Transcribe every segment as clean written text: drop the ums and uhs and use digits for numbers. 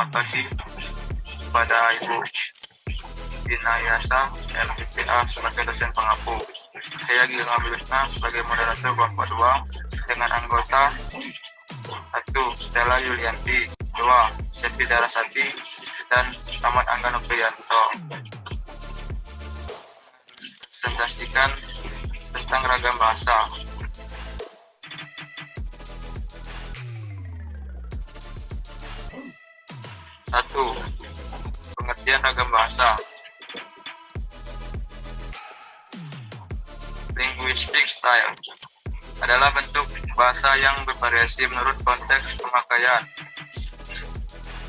Selamat pagi kepada Ibu Inayasa MPPA sebagai dosen pengampu. Saya Gilang Abilisna sebagai moderator kelompok 2 dengan anggota 1. Stella Yulianti, 2. Septi Darasati, dan Ahmad Angga Noprianto. Presentasikan tentang ragam bahasa. Satu, pengertian ragam bahasa. Linguistic style adalah bentuk bahasa yang bervariasi menurut konteks pemakaian,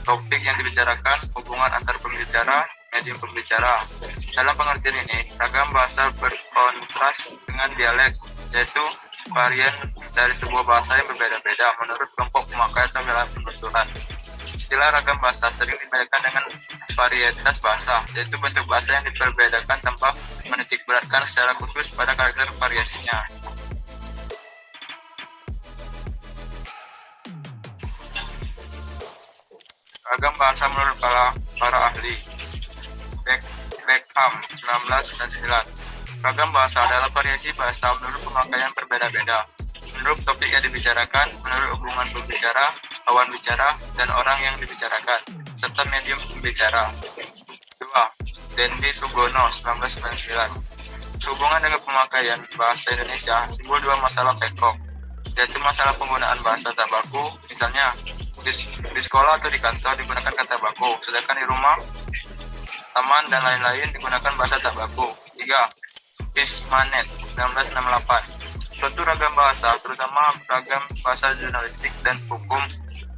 topik yang dibicarakan, hubungan antar pembicara, medium pembicara. Dalam pengertian ini, ragam bahasa berkontras dengan dialek, yaitu varian dari sebuah bahasa yang berbeda-beda menurut kelompok pemakai atau wilayah penuturan. Istilah ragam bahasa sering dibedakan dengan varietas bahasa, yaitu bentuk bahasa yang diperbedakan tanpa menitikberatkan secara khusus pada karakter variasinya. Ragam bahasa menurut para ahli. Beckham 1999. Ragam bahasa adalah variasi bahasa menurut pemakaian berbeda-beda, menurut topik yang dibicarakan, menurut hubungan pembicara, lawan bicara, dan orang yang dibicarakan, serta medium pembicara. 2. Dendi Sugono 1999. Sehubungan dengan pemakaian bahasa Indonesia, timbul dua masalah pekok, yaitu masalah penggunaan bahasa tak baku, misalnya di sekolah atau di kantor digunakan kata baku, sedangkan di rumah, taman, dan lain-lain digunakan bahasa tak baku. 3. Ismanet 1968. Suatu ragam bahasa, terutama ragam bahasa jurnalistik dan hukum,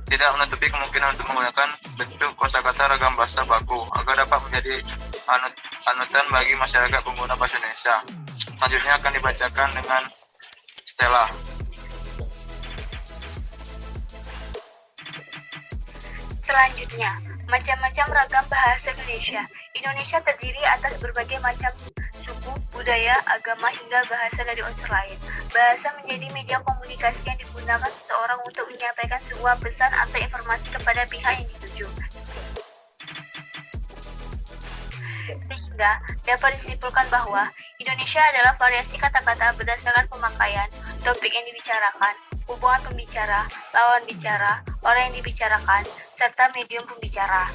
tidak menutupi kemungkinan untuk menggunakan bentuk kosakata ragam bahasa baku agar dapat menjadi anutan bagi masyarakat pengguna bahasa Indonesia. Selanjutnya akan dibacakan dengan Stella. Selanjutnya, macam-macam ragam bahasa Indonesia. Indonesia terdiri atas berbagai macam suku, budaya, agama, hingga bahasa dari unsur lain. Bahasa menjadi media komunikasi yang digunakan seseorang untuk menyampaikan sebuah pesan atau informasi kepada pihak yang dituju. Sehingga dapat disimpulkan bahwa Indonesia adalah variasi kata-kata berdasarkan pemakaian, topik yang dibicarakan, hubungan pembicara, lawan bicara, orang yang dibicarakan, serta medium pembicara.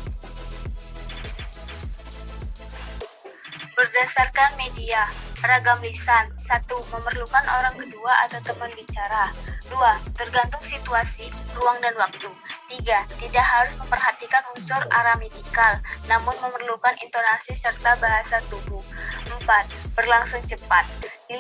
Berdasarkan media, ragam lisan. 1. Memerlukan orang kedua atau teman bicara. 2. Tergantung situasi, ruang, dan waktu. 3. Tidak harus memperhatikan unsur aramidikal, namun memerlukan intonasi serta bahasa tubuh. 4. Berlangsung cepat. 5.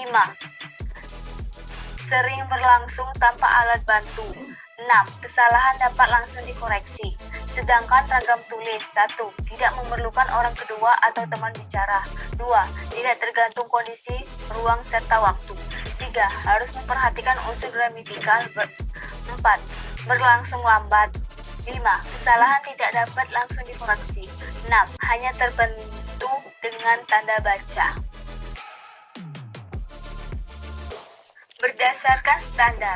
Sering berlangsung tanpa alat bantu. 6. Kesalahan dapat langsung dikoreksi. Sedangkan ragam tulis. 1. Tidak memerlukan orang kedua atau teman bicara. 2. Tidak tergantung kondisi, ruang, serta waktu. 3. Harus memperhatikan unsur gramatikal. 4. Berlangsung lambat. 5. Kesalahan tidak dapat langsung dikoreksi. 6. Hanya terbentuk dengan tanda baca. Berdasarkan standar.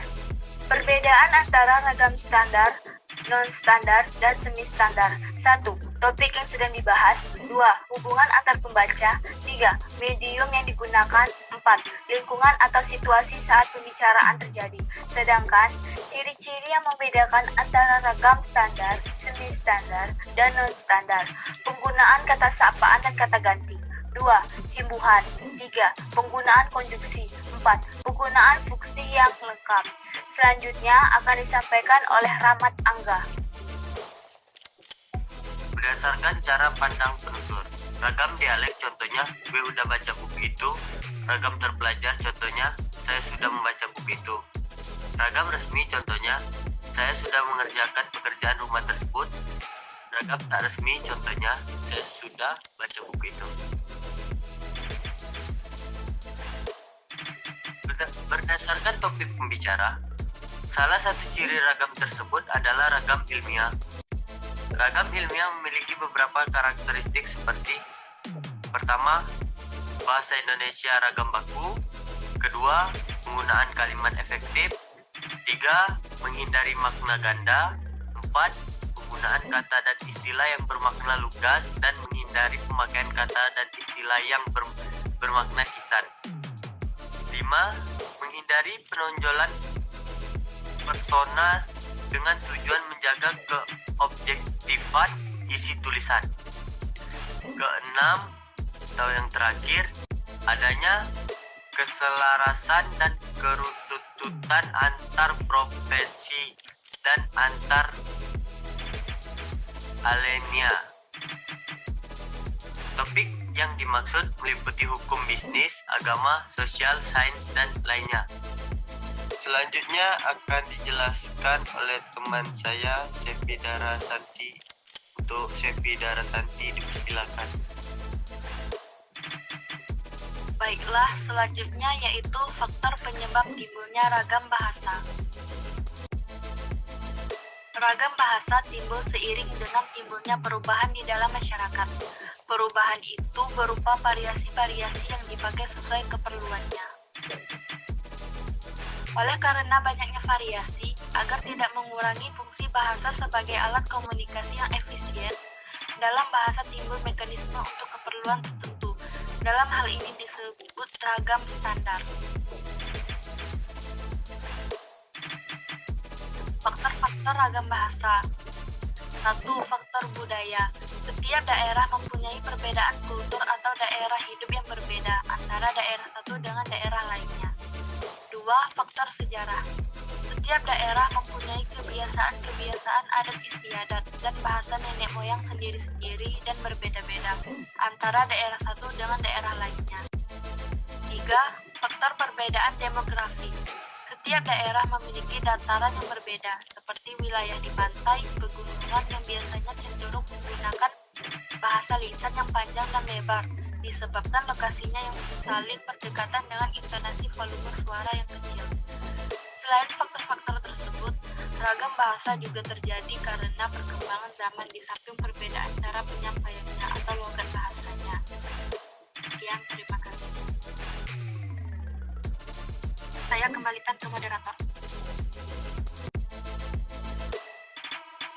Perbedaan antara ragam standar, non-standar, dan semi-standar. 1. Topik yang sedang dibahas. 2. Hubungan antar pembaca. 3. Medium yang digunakan. 4. Lingkungan atau situasi saat pembicaraan terjadi. Sedangkan, ciri-ciri yang membedakan antara ragam standar, semi-standar, dan non-standar. Penggunaan kata sapaan dan kata ganti. 2. Imbuhan. 3. Penggunaan konjungsi. 4. Penggunaan fuksi yang lengkap. Selanjutnya akan disampaikan oleh Rahmat Angga. Berdasarkan cara pandang penutur, ragam dialek contohnya, gue udah baca buku itu. Ragam terpelajar contohnya, saya sudah membaca buku itu. Ragam resmi contohnya, saya sudah mengerjakan pekerjaan rumah tersebut. Ragam tak resmi contohnya, saya sudah baca buku itu. Berdasarkan topik pembicara, salah satu ciri ragam tersebut adalah ragam ilmiah. Ragam ilmiah memiliki beberapa karakteristik seperti: pertama, bahasa Indonesia ragam baku. Kedua, penggunaan kalimat efektif. 3. Menghindari makna ganda. 4. penggunaan kata dan istilah yang bermakna lugas dan menghindari pemakaian kata dan istilah yang bermakna kisan. 5. Menghindari penonjolan persona dengan tujuan menjaga keobjektifan isi tulisan. Keenam, atau yang terakhir, adanya keselarasan dan kerututan antar profesi dan antar alenia. Topik yang dimaksud meliputi hukum bisnis, agama, sosial, sains, dan lainnya. Selanjutnya akan dijelaskan oleh teman saya, Sepi Darasanti. Untuk Sepi Darasanti dipersilakan. Baiklah, selanjutnya yaitu faktor penyebab timbulnya ragam bahasa. Ragam bahasa timbul seiring dengan timbulnya perubahan di dalam masyarakat. Perubahan itu berupa variasi-variasi yang dipakai sesuai keperluannya. Oleh karena banyaknya variasi, agar tidak mengurangi fungsi bahasa sebagai alat komunikasi yang efisien, dalam bahasa timbul mekanisme untuk keperluan tertentu. Dalam hal ini disebut ragam standar. Faktor-faktor ragam bahasa. 1. Faktor budaya. Setiap daerah mempunyai perbedaan kultur atau daerah hidup yang berbeda antara daerah satu dengan daerah lainnya. 2. Faktor sejarah. Setiap daerah mempunyai kebiasaan-kebiasaan adat istiadat dan bahasa nenek moyang sendiri-sendiri dan berbeda-beda antara daerah satu dengan daerah lainnya. 3. Faktor perbedaan demografi. Setiap daerah memiliki dataran yang berbeda, seperti wilayah di pantai, pegunungan yang biasanya cenderung menggunakan bahasa lisan yang panjang dan lebar, disebabkan lokasinya yang saling berdekatan dengan intonasi volume suara yang kecil. Selain faktor-faktor tersebut, ragam bahasa juga terjadi karena perkembangan zaman di samping perbedaan cara penyampaiannya atau logat bahasanya. Sekian, terima kasih. Saya kembalikan ke moderator.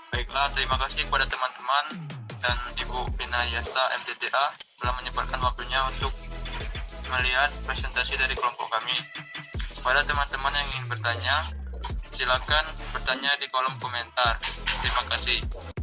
Baiklah, terima kasih kepada teman-teman dan Ibu Pinayasa MTTA telah menyempatkan waktunya untuk melihat presentasi dari kelompok kami. Pada teman-teman yang ingin bertanya, silakan bertanya di kolom komentar. Terima kasih.